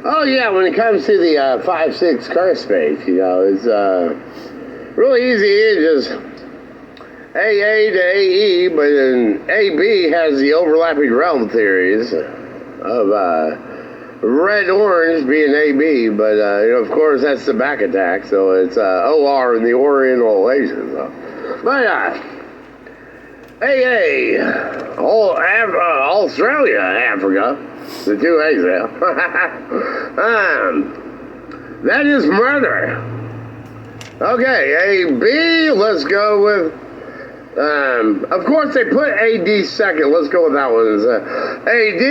Oh yeah, when it comes to the 5-6 curse space, it's really easy. It's just AA to AE, but then AB has the overlapping realm theories of red orange being AB, but of course that's the back attack, so it's OR in the Oriental Asian. So. But AA, Australia, Africa, the two A's there. That is murder. Okay, AB, let's go with. Of course, they put AD second. Let's go with that one. AD,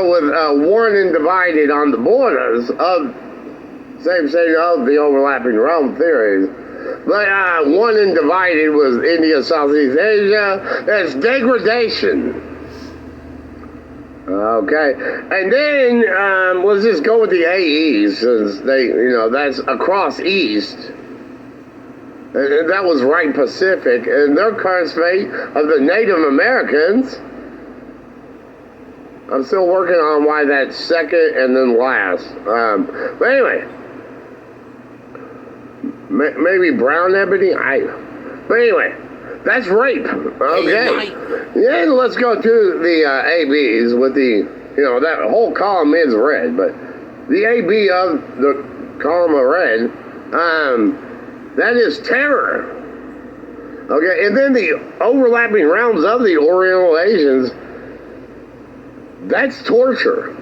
with one and divided on the borders of same of the overlapping realm theories. But one and divided was India, Southeast Asia. That's degradation. Okay, and then let's just go with the AEs since they, that's across East. And that was right Pacific, and their current fate of the Native Americans. I'm still working on why that's second and then last. But anyway, maybe brown ebony. But anyway, that's rape. Okay. Yeah, let's go to the ABs with the that whole column is red, but the AB of the column of red. That is terror. Okay, and then the overlapping realms of the Oriental Asians, that's torture.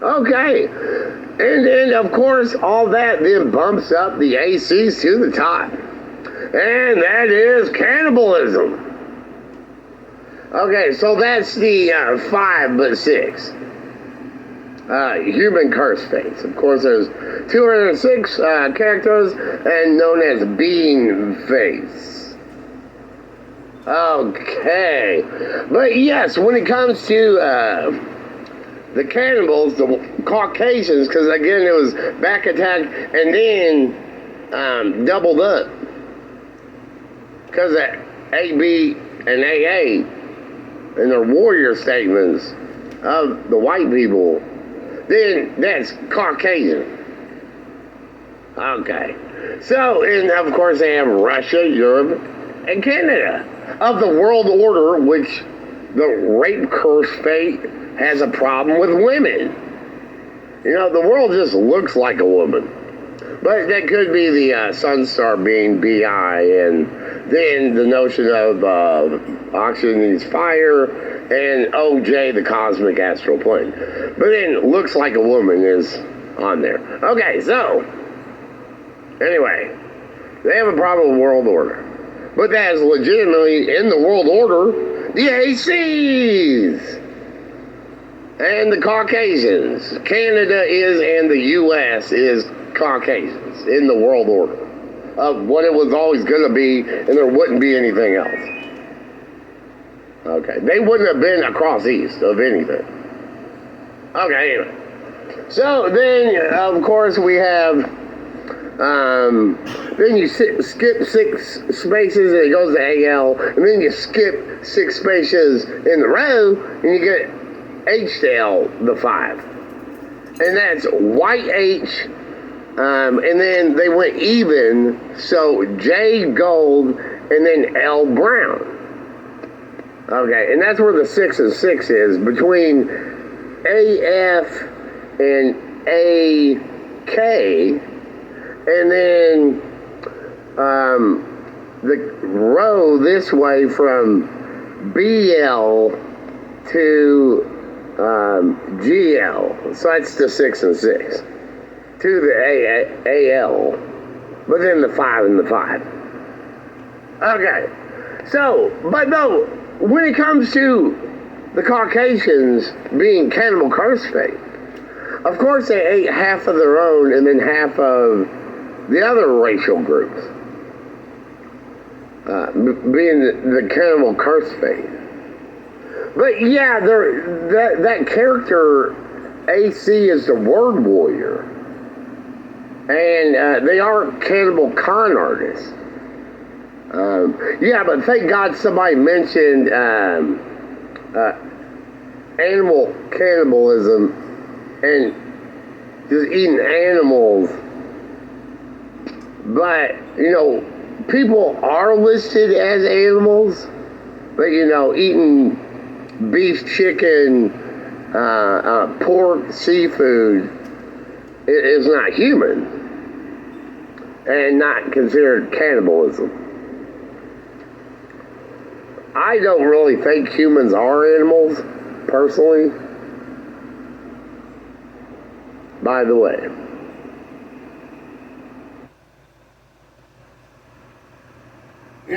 Okay, and then, of course, all that then bumps up the ACs to the top. And that is cannibalism. Okay, so that's the 5 but 6. Human curse face. Of course, there's 206 characters and known as being face. Okay. But yes, when it comes to the cannibals, the Caucasians, because again, it was back attack and then doubled up. Because of AB and AA and their warrior statements of the white people, then that's Caucasian. Okay. So, and of course they have Russia, Europe, and Canada. Of the world order, which the rape curse fate has a problem with women. The world just looks like a woman. But that could be the Sun Star being BI, and then the notion of oxygen needs fire, and OJ, the cosmic astral plane. But then looks like a woman is on there. Okay, so anyway, they have a problem with world order. But that is legitimately in the world order, the ACs and the Caucasians. Canada is, and the US is Caucasians in the world order of what it was always going to be, and there wouldn't be anything else. Okay, they wouldn't have been across East of anything. Okay, anyway. So then, of course, we have, then you skip 6 spaces and it goes to AL, and then you skip 6 spaces in the row, and you get H to L, the 5. And that's white H, and then they went even, so J gold, and then L brown. Okay, and that's where the 6 and 6 is, between AF and AK, and then the row this way from BL to GL. So that's the 6 and 6 to the AL, but then the 5 and the 5. Okay, so, but no, when it comes to the Caucasians being cannibal curse fate, of course they ate half of their own and then half of the other racial groups, being the cannibal curse fate. But yeah, that character AC is the word warrior, and they are cannibal con artists. Yeah, but thank God somebody mentioned animal cannibalism and just eating animals. But, people are listed as animals, but, eating beef, chicken, pork, seafood is not human and not considered cannibalism. I don't really think humans are animals, personally. By the way.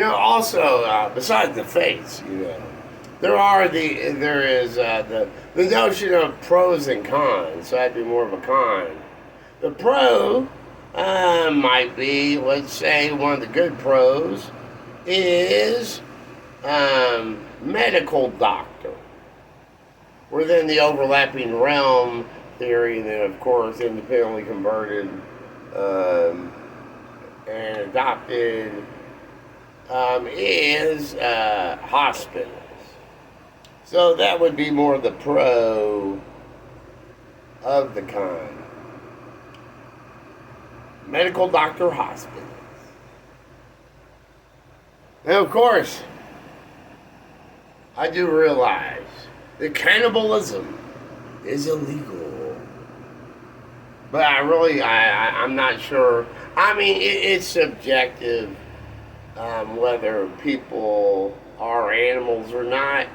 Also, besides the face, there is the notion of pros and cons. So that'd be more of a con. The pro might be, let's say, one of the good pros is medical doctor. Within the overlapping realm theory, and then of course independently converted and adopted is hospitals. So that would be more the pro of the con. Medical doctor hospitals. And of course, I do realize that cannibalism is illegal. But I'm not sure. I mean, it's subjective whether people are animals or not.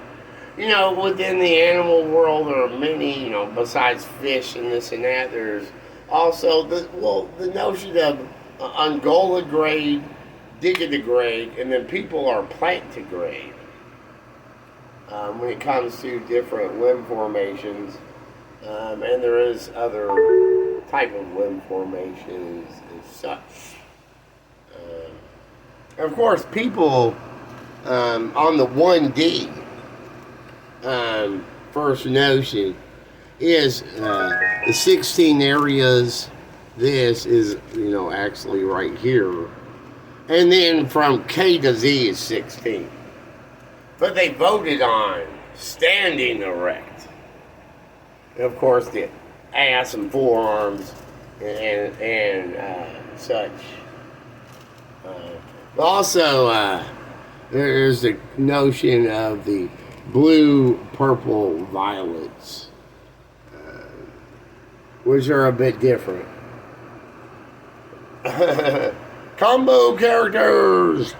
Within the animal world, there are many, besides fish and this and that, there's also the notion of ungulagrade, digitigrade, and then people are plantigrade. When it comes to different limb formations, and there is other type of limb formations as such. Of course, people on the 1D first notion is the 16 areas. This is, actually right here. And then from K to Z is 16. But they voted on standing erect. And of course, the ass and forearms and such. Also, there's the notion of the blue, purple, violets, which are a bit different. Combo characters!